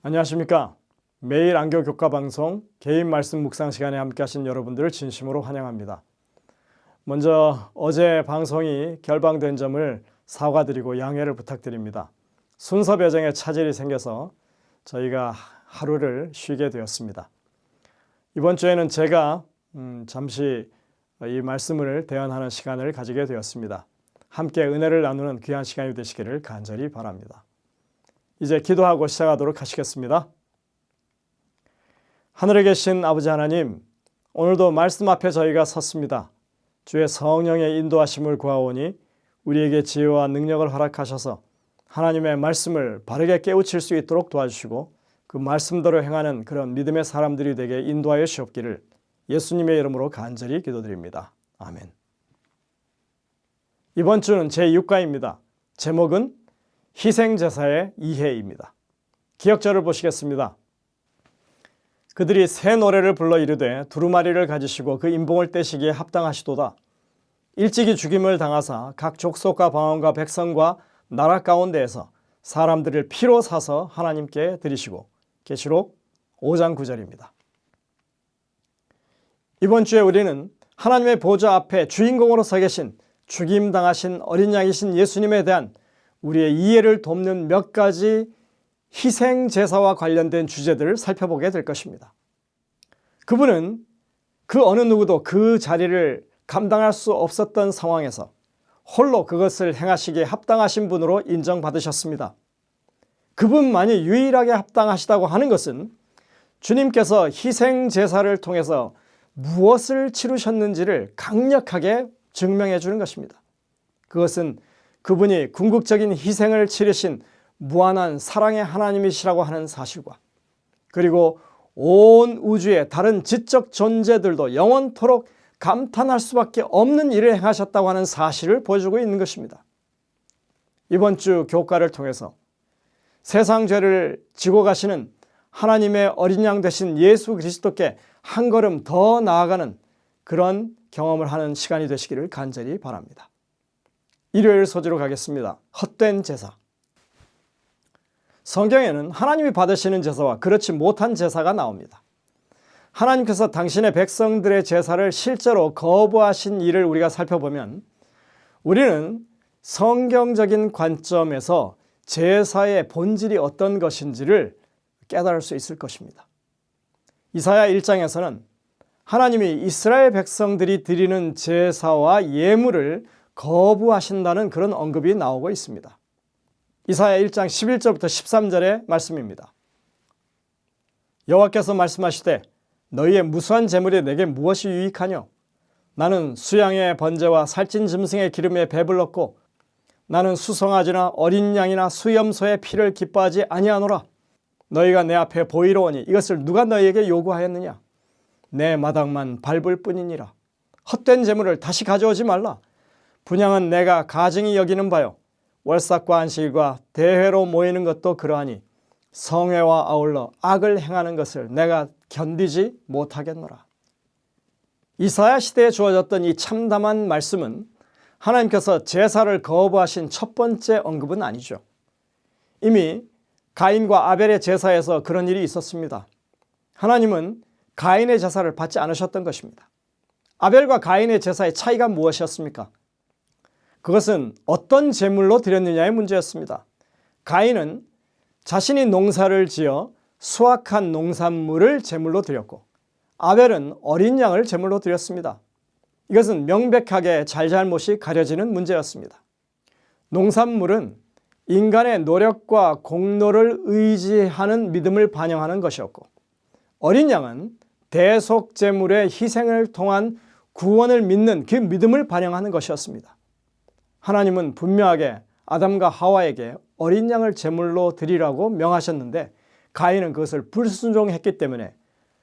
안녕하십니까. 매일 안교 교과 방송 개인 말씀 묵상 시간에 함께 하신 여러분들을 진심으로 환영합니다. 먼저 어제 방송이 결방된 점을 사과드리고 양해를 부탁드립니다. 순서 배정에 차질이 생겨서 저희가 하루를 쉬게 되었습니다. 이번 주에는 제가 잠시 이 말씀을 대언하는 시간을 가지게 되었습니다. 함께 은혜를 나누는 귀한 시간이 되시기를 간절히 바랍니다. 이제 기도하고 시작하도록 하시겠습니다. 하늘에 계신 아버지 하나님, 오늘도 말씀 앞에 저희가 섰습니다. 주의 성령의 인도하심을 구하오니 우리에게 지혜와 능력을 허락하셔서 하나님의 말씀을 바르게 깨우칠 수 있도록 도와주시고 그 말씀대로 행하는 그런 믿음의 사람들이 되게 인도하여 주옵기를 예수님의 이름으로 간절히 기도드립니다. 아멘. 이번 주는 제6과입니다. 제목은 희생제사의 이해입니다. 기역절을 보시겠습니다. 그들이 새 노래를 불러 이르되 두루마리를 가지시고 그 인봉을 떼시기에 합당하시도다. 일찍이 죽임을 당하사 각 족속과 방언과 백성과 나라 가운데에서 사람들을 피로 사서 하나님께 드리시고. 계시록 5장 9절입니다. 이번 주에 우리는 하나님의 보좌 앞에 주인공으로 서 계신 죽임당하신 어린 양이신 예수님에 대한 우리의 이해를 돕는 몇 가지 희생제사와 관련된 주제들을 살펴보게 될 것입니다. 그분은 그 어느 누구도 그 자리를 감당할 수 없었던 상황에서 홀로 그것을 행하시기에 합당하신 분으로 인정받으셨습니다. 그분만이 유일하게 합당하시다고 하는 것은 주님께서 희생제사를 통해서 무엇을 치르셨는지를 강력하게 증명해 주는 것입니다. 그것은 그분이 궁극적인 희생을 치르신 무한한 사랑의 하나님이시라고 하는 사실과 그리고 온 우주의 다른 지적 존재들도 영원토록 감탄할 수밖에 없는 일을 행하셨다고 하는 사실을 보여주고 있는 것입니다. 이번 주 교과를 통해서 세상 죄를 지고 가시는 하나님의 어린 양 되신 예수 그리스도께 한 걸음 더 나아가는 그런 경험을 하는 시간이 되시기를 간절히 바랍니다. 일요일 소지로 가겠습니다. 헛된 제사. 성경에는 하나님이 받으시는 제사와 그렇지 못한 제사가 나옵니다. 하나님께서 당신의 백성들의 제사를 실제로 거부하신 일을 우리가 살펴보면 우리는 성경적인 관점에서 제사의 본질이 어떤 것인지를 깨달을 수 있을 것입니다. 이사야 1장에서는 하나님이 이스라엘 백성들이 드리는 제사와 예물을 거부하신다는 그런 언급이 나오고 있습니다. 이사야 1장 11절부터 13절의 말씀입니다. 여호와께서 말씀하시되 너희의 무수한 재물이 내게 무엇이 유익하뇨? 나는 수양의 번제와 살찐 짐승의 기름에 배불렀고 나는 수송아지나 어린 양이나 수염소의 피를 기뻐하지 아니하노라. 너희가 내 앞에 보이러 오니 이것을 누가 너희에게 요구하였느냐? 내 마당만 밟을 뿐이니라. 헛된 재물을 다시 가져오지 말라. 분향은 내가 가증히 여기는 바요. 월삭과 안식일과 대회로 모이는 것도 그러하니 성회와 아울러 악을 행하는 것을 내가 견디지 못하겠노라. 이사야 시대에 주어졌던 이 참담한 말씀은 하나님께서 제사를 거부하신 첫 번째 언급은 아니죠. 이미 가인과 아벨의 제사에서 그런 일이 있었습니다. 하나님은 가인의 제사를 받지 않으셨던 것입니다. 아벨과 가인의 제사의 차이가 무엇이었습니까? 그것은 어떤 제물로 드렸느냐의 문제였습니다. 가인은 자신이 농사를 지어 수확한 농산물을 제물로 드렸고 아벨은 어린 양을 제물로 드렸습니다. 이것은 명백하게 잘잘못이 가려지는 문제였습니다. 농산물은 인간의 노력과 공로를 의지하는 믿음을 반영하는 것이었고 어린 양은 대속제물의 희생을 통한 구원을 믿는 그 믿음을 반영하는 것이었습니다. 하나님은 분명하게 아담과 하와에게 어린 양을 제물로 드리라고 명하셨는데 가인은 그것을 불순종했기 때문에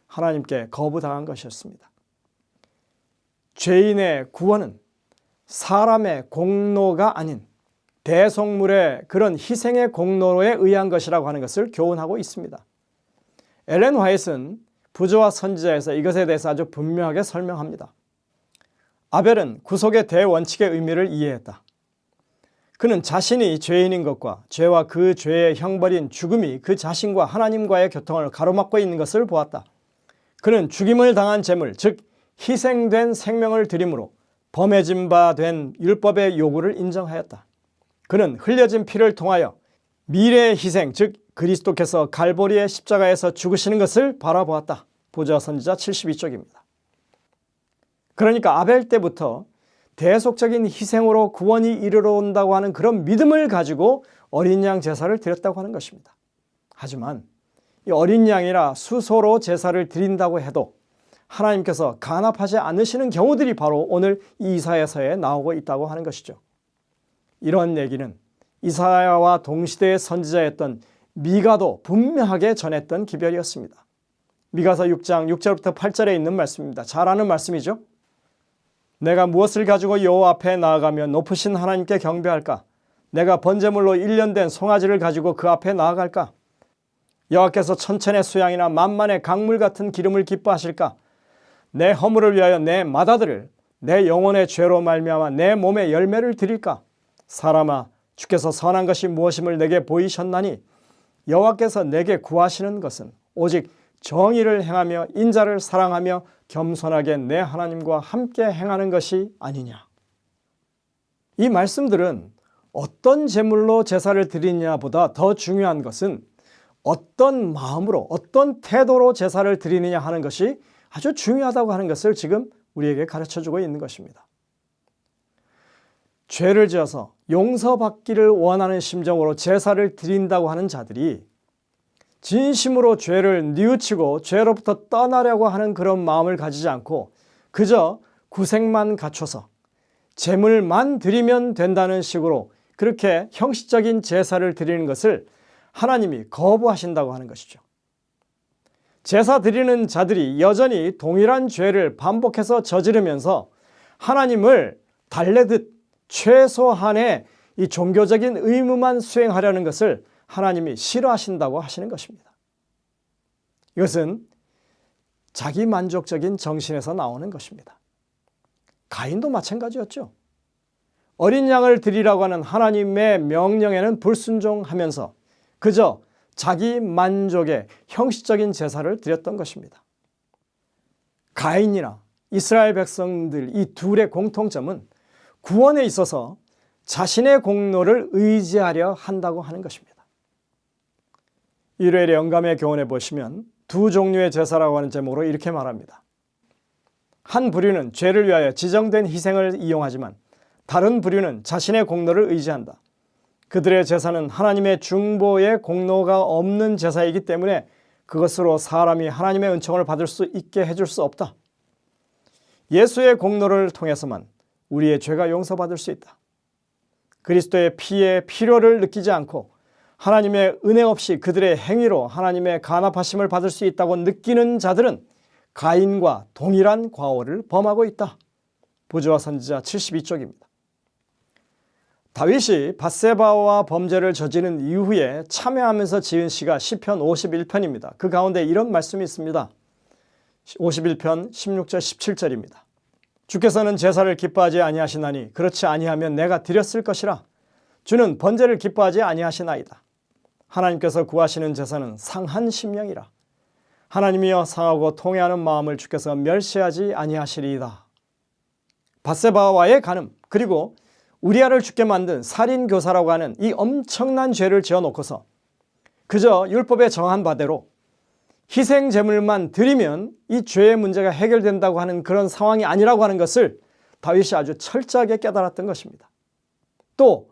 하나님께 거부당한 것이었습니다. 죄인의 구원은 사람의 공로가 아닌 대속물의 그런 희생의 공로에 의한 것이라고 하는 것을 교훈하고 있습니다. 엘렌 화이트는 부조와 선지자에서 이것에 대해서 아주 분명하게 설명합니다. 아벨은 구속의 대원칙의 의미를 이해했다. 그는 자신이 죄인인 것과 죄와 그 죄의 형벌인 죽음이 그 자신과 하나님과의 교통을 가로막고 있는 것을 보았다. 그는 죽임을 당한 제물, 즉 희생된 생명을 드림으로 범해진 바 된 율법의 요구를 인정하였다. 그는 흘려진 피를 통하여 미래의 희생, 즉 그리스도께서 갈보리의 십자가에서 죽으시는 것을 바라보았다. 보좌 선지자 72쪽입니다. 그러니까 아벨 때부터 대속적인 희생으로 구원이 이르러 온다고 하는 그런 믿음을 가지고 어린 양 제사를 드렸다고 하는 것입니다. 하지만 이 어린 양이라 수소로 제사를 드린다고 해도 하나님께서 간합하지 않으시는 경우들이 바로 오늘 이사야서에 나오고 있다고 하는 것이죠. 이런 얘기는 이사야와 동시대의 선지자였던 미가도 분명하게 전했던 기별이었습니다. 미가서 6장 6절부터 8절에 있는 말씀입니다. 잘 아는 말씀이죠. 내가 무엇을 가지고 여호와 앞에 나아가며 높으신 하나님께 경배할까? 내가 번제물로 1년 된 송아지를 가지고 그 앞에 나아갈까? 여호와께서 천천의 수양이나 만만의 강물 같은 기름을 기뻐하실까? 내 허물을 위하여 내 맏아들을 내 영혼의 죄로 말미암아 내 몸에 열매를 드릴까? 사람아, 주께서 선한 것이 무엇임을 내게 보이셨나니 여호와께서 내게 구하시는 것은 오직 정의를 행하며 인자를 사랑하며 겸손하게 내 하나님과 함께 행하는 것이 아니냐. 이 말씀들은 어떤 제물로 제사를 드리느냐보다 더 중요한 것은 어떤 마음으로 어떤 태도로 제사를 드리느냐 하는 것이 아주 중요하다고 하는 것을 지금 우리에게 가르쳐주고 있는 것입니다. 죄를 지어서 용서받기를 원하는 심정으로 제사를 드린다고 하는 자들이 진심으로 죄를 뉘우치고 죄로부터 떠나려고 하는 그런 마음을 가지지 않고 그저 구색만 갖춰서 제물만 드리면 된다는 식으로 그렇게 형식적인 제사를 드리는 것을 하나님이 거부하신다고 하는 것이죠. 제사 드리는 자들이 여전히 동일한 죄를 반복해서 저지르면서 하나님을 달래듯 최소한의 이 종교적인 의무만 수행하려는 것을 하나님이 싫어하신다고 하시는 것입니다. 이것은 자기 만족적인 정신에서 나오는 것입니다. 가인도 마찬가지였죠. 어린 양을 드리라고 하는 하나님의 명령에는 불순종하면서 그저 자기 만족의 형식적인 제사를 드렸던 것입니다. 가인이나 이스라엘 백성들 이 둘의 공통점은 구원에 있어서 자신의 공로를 의지하려 한다고 하는 것입니다. 일요일에 영감의 교훈에 보시면 두 종류의 제사라고 하는 제목으로 이렇게 말합니다. 한 부류는 죄를 위하여 지정된 희생을 이용하지만 다른 부류는 자신의 공로를 의지한다. 그들의 제사는 하나님의 중보의 공로가 없는 제사이기 때문에 그것으로 사람이 하나님의 은총을 받을 수 있게 해줄 수 없다. 예수의 공로를 통해서만 우리의 죄가 용서받을 수 있다. 그리스도의 피의 필요를 느끼지 않고 하나님의 은혜 없이 그들의 행위로 하나님의 간합하심을 받을 수 있다고 느끼는 자들은 가인과 동일한 과오를 범하고 있다. 보좌 선지자 72쪽입니다. 다윗이 밧세바와 범죄를 저지른 이후에 참회하면서 지은 시가 시편 51편입니다. 그 가운데 이런 말씀이 있습니다. 51편 16절 17절입니다. 주께서는 제사를 기뻐하지 아니하시나니 그렇지 아니하면 내가 드렸을 것이라. 주는 번제를 기뻐하지 아니하시나이다. 하나님께서 구하시는 제사는 상한 심령이라. 하나님이여 상하고 통회하는 마음을 주께서 멸시하지 아니하시리이다. 밧세바와의 간음 그리고 우리아를 죽게 만든 살인교사라고 하는 이 엄청난 죄를 지어놓고서 그저 율법에 정한 바대로 희생제물만 드리면 이 죄의 문제가 해결된다고 하는 그런 상황이 아니라고 하는 것을 다윗이 아주 철저하게 깨달았던 것입니다. 또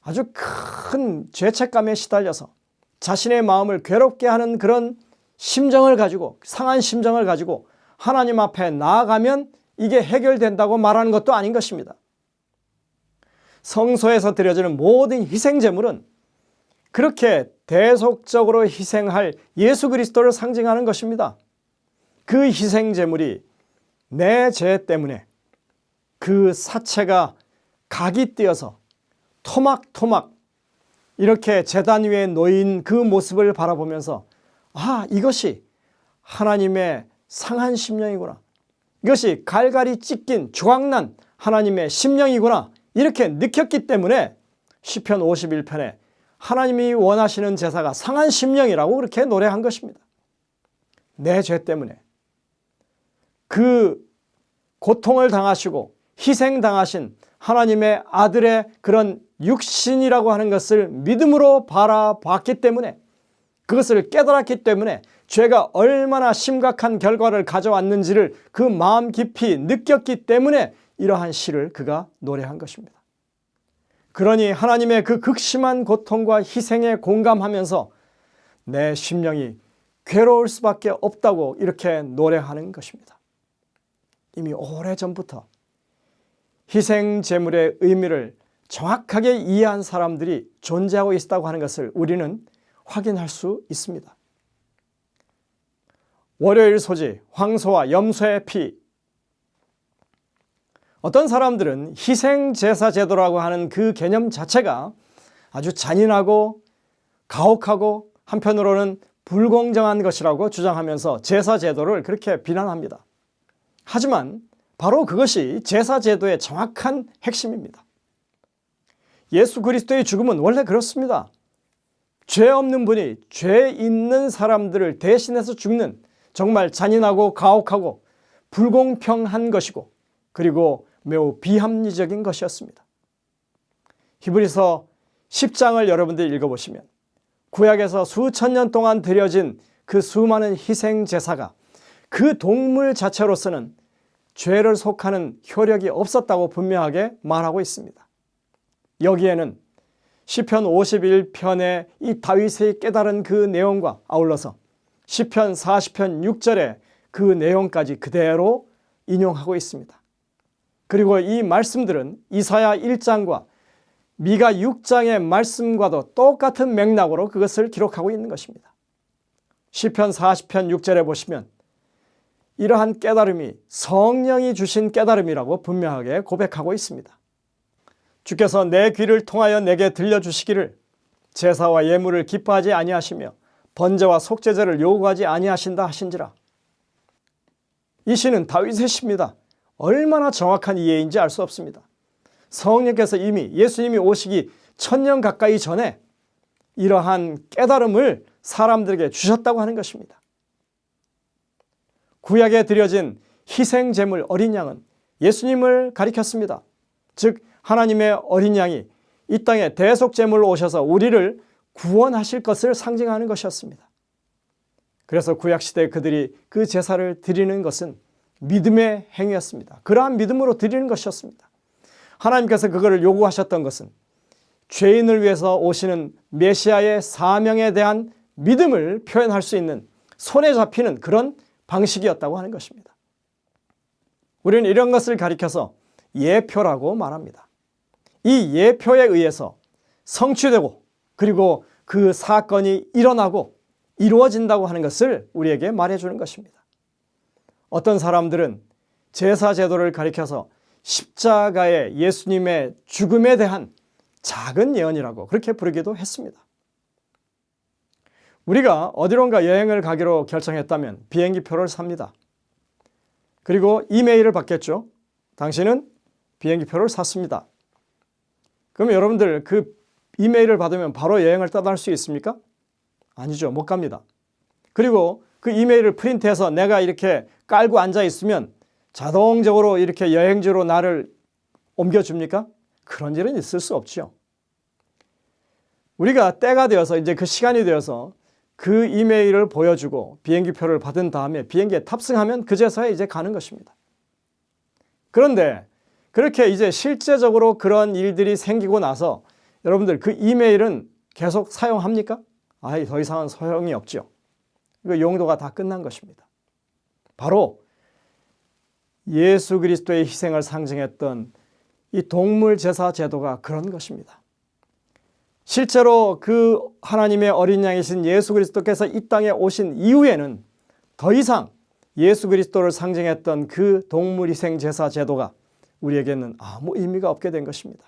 아주 큰 죄책감에 시달려서 자신의 마음을 괴롭게 하는 그런 심정을 가지고 상한 심정을 가지고 하나님 앞에 나아가면 이게 해결된다고 말하는 것도 아닌 것입니다. 성소에서 드려지는 모든 희생제물은 그렇게 대속적으로 희생할 예수 그리스도를 상징하는 것입니다. 그 희생제물이 내 죄 때문에 그 사체가 각이 띄어서 토막토막 이렇게 제단 위에 놓인 그 모습을 바라보면서 아, 이것이 하나님의 상한 심령이구나. 이것이 갈갈이 찢긴 조각난 하나님의 심령이구나. 이렇게 느꼈기 때문에 시편 51편에 하나님이 원하시는 제사가 상한 심령이라고 그렇게 노래한 것입니다. 내 죄 때문에 그 고통을 당하시고 희생당하신 하나님의 아들의 그런 육신이라고 하는 것을 믿음으로 바라봤기 때문에, 그것을 깨달았기 때문에 죄가 얼마나 심각한 결과를 가져왔는지를 그 마음 깊이 느꼈기 때문에 이러한 시를 그가 노래한 것입니다. 그러니 하나님의 그 극심한 고통과 희생에 공감하면서 내 심령이 괴로울 수밖에 없다고 이렇게 노래하는 것입니다. 이미 오래전부터 희생 제물의 의미를 정확하게 이해한 사람들이 존재하고 있다고 하는 것을 우리는 확인할 수 있습니다. 월요일 소지, 황소와 염소의 피. 어떤 사람들은 희생제사 제도라고 하는 그 개념 자체가 아주 잔인하고 가혹하고 한편으로는 불공정한 것이라고 주장하면서 제사 제도를 그렇게 비난합니다. 하지만 바로 그것이 제사 제도의 정확한 핵심입니다. 예수 그리스도의 죽음은 원래 그렇습니다. 죄 없는 분이 죄 있는 사람들을 대신해서 죽는 정말 잔인하고 가혹하고 불공평한 것이고, 그리고 매우 비합리적인 것이었습니다. 히브리서 10장을 여러분들이 읽어보시면 구약에서 수천 년 동안 드려진 그 수많은 희생 제사가 그 동물 자체로서는 죄를 속하는 효력이 없었다고 분명하게 말하고 있습니다. 여기에는 시편 51편의 이 다윗의 깨달은 그 내용과 아울러서 시편 40편 6절의 그 내용까지 그대로 인용하고 있습니다. 그리고 이 말씀들은 이사야 1장과 미가 6장의 말씀과도 똑같은 맥락으로 그것을 기록하고 있는 것입니다. 시편 40편 6절에 보시면 이러한 깨달음이 성령이 주신 깨달음이라고 분명하게 고백하고 있습니다. 주께서 내 귀를 통하여 내게 들려주시기를 제사와 예물을 기뻐하지 아니하시며 번제와 속죄제를 요구하지 아니하신다 하신지라. 이 시는 다윗의 시입니다. 얼마나 정확한 이해인지 알 수 없습니다. 성령께서 이미 예수님이 오시기 1000년 가까이 전에 이러한 깨달음을 사람들에게 주셨다고 하는 것입니다. 구약에 드려진 희생 제물 어린 양은 예수님을 가리켰습니다. 즉 하나님의 어린 양이 이 땅에 대속 제물로 오셔서 우리를 구원하실 것을 상징하는 것이었습니다. 그래서 구약시대에 그들이 그 제사를 드리는 것은 믿음의 행위였습니다. 그러한 믿음으로 드리는 것이었습니다. 하나님께서 그것을 요구하셨던 것은 죄인을 위해서 오시는 메시아의 사명에 대한 믿음을 표현할 수 있는 손에 잡히는 그런 방식이었다고 하는 것입니다. 우리는 이런 것을 가리켜서 예표라고 말합니다. 이 예표에 의해서 성취되고 그리고 그 사건이 일어나고 이루어진다고 하는 것을 우리에게 말해주는 것입니다. 어떤 사람들은 제사 제도를 가리켜서 십자가의 예수님의 죽음에 대한 작은 예언이라고 그렇게 부르기도 했습니다. 우리가 어디론가 여행을 가기로 결정했다면 비행기표를 삽니다. 그리고 이메일을 받겠죠. 당신은 비행기표를 샀습니다. 그럼 여러분들 그 이메일을 받으면 바로 여행을 떠날 수 있습니까? 아니죠. 못 갑니다. 그리고 그 이메일을 프린트해서 내가 이렇게 깔고 앉아 있으면 자동적으로 이렇게 여행지로 나를 옮겨줍니까? 그런 일은 있을 수 없죠. 우리가 때가 되어서 이제 그 시간이 되어서 그 이메일을 보여주고 비행기표를 받은 다음에 비행기에 탑승하면 그제서야 이제 가는 것입니다. 그런데 그렇게 이제 실제적으로 그런 일들이 생기고 나서 여러분들 그 이메일은 계속 사용합니까? 더 이상은 소용이 없죠. 그 용도가 다 끝난 것입니다. 바로 예수 그리스도의 희생을 상징했던 이 동물 제사 제도가 그런 것입니다. 실제로 그 하나님의 어린 양이신 예수 그리스도께서 이 땅에 오신 이후에는 더 이상 예수 그리스도를 상징했던 그 동물 희생 제사 제도가 우리에게는 아무 의미가 없게 된 것입니다.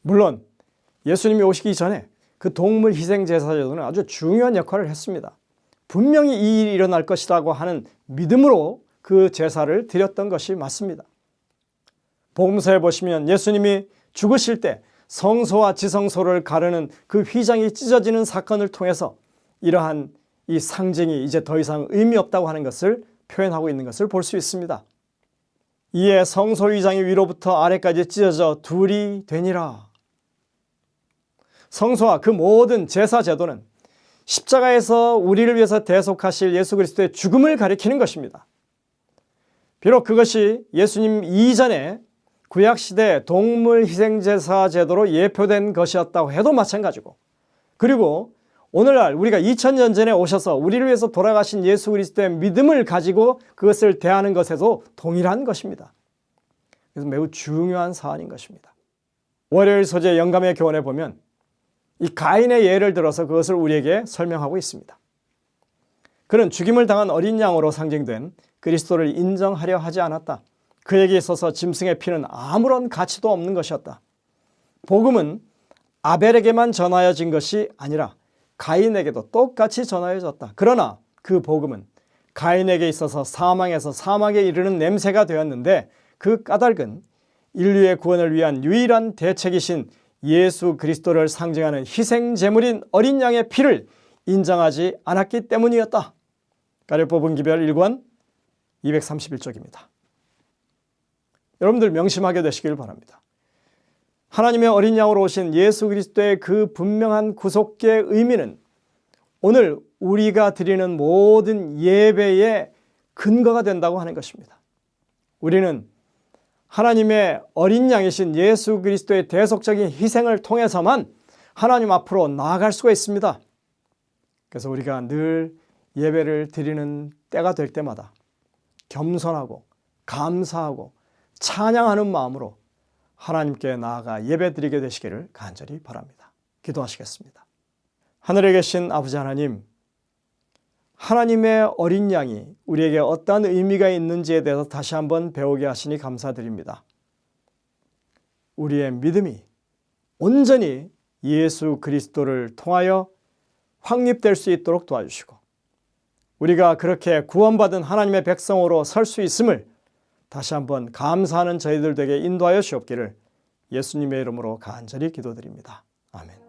물론 예수님이 오시기 전에 그 동물 희생 제사 제도는 아주 중요한 역할을 했습니다. 분명히 이 일이 일어날 것이라고 하는 믿음으로 그 제사를 드렸던 것이 맞습니다. 복음서에 보시면 예수님이 죽으실 때 성소와 지성소를 가르는 그 휘장이 찢어지는 사건을 통해서 이러한 이 상징이 이제 더 이상 의미 없다고 하는 것을 표현하고 있는 것을 볼 수 있습니다. 이에 성소 휘장이 위로부터 아래까지 찢어져 둘이 되니라. 성소와 그 모든 제사 제도는 십자가에서 우리를 위해서 대속하실 예수 그리스도의 죽음을 가리키는 것입니다. 비록 그것이 예수님 이전에 구약시대 동물 희생제사 제도로 예표된 것이었다고 해도 마찬가지고, 그리고 오늘날 우리가 2000년 전에 오셔서 우리를 위해서 돌아가신 예수 그리스도의 믿음을 가지고 그것을 대하는 것에도 동일한 것입니다. 그래서 매우 중요한 사안인 것입니다. 월요일 소재 영감의 교훈에 보면 이 가인의 예를 들어서 그것을 우리에게 설명하고 있습니다. 그는 죽임을 당한 어린 양으로 상징된 그리스도를 인정하려 하지 않았다. 그에게 있어서 짐승의 피는 아무런 가치도 없는 것이었다. 복음은 아벨에게만 전하여진 것이 아니라 가인에게도 똑같이 전하여졌다. 그러나 그 복음은 가인에게 있어서 사망에서 사막에 이르는 냄새가 되었는데, 그 까닭은 인류의 구원을 위한 유일한 대책이신 예수 그리스도를 상징하는 희생 제물인 어린 양의 피를 인정하지 않았기 때문이었다. 가려뽑은 기별 1권 231쪽입니다. 여러분들 명심하게 되시길 바랍니다. 하나님의 어린 양으로 오신 예수 그리스도의 그 분명한 구속계의 의미는 오늘 우리가 드리는 모든 예배의 근거가 된다고 하는 것입니다. 우리는 하나님의 어린 양이신 예수 그리스도의 대속적인 희생을 통해서만 하나님 앞으로 나아갈 수가 있습니다. 그래서 우리가 늘 예배를 드리는 때가 될 때마다 겸손하고 감사하고 찬양하는 마음으로 하나님께 나아가 예배드리게 되시기를 간절히 바랍니다. 기도하시겠습니다. 하늘에 계신 아버지 하나님, 하나님의 어린 양이 우리에게 어떤 의미가 있는지에 대해서 다시 한번 배우게 하시니 감사드립니다. 우리의 믿음이 온전히 예수 그리스도를 통하여 확립될 수 있도록 도와주시고, 우리가 그렇게 구원받은 하나님의 백성으로 설 수 있음을 다시 한번 감사하는 저희들 되게 인도하여 주옵기를 예수님의 이름으로 간절히 기도드립니다. 아멘.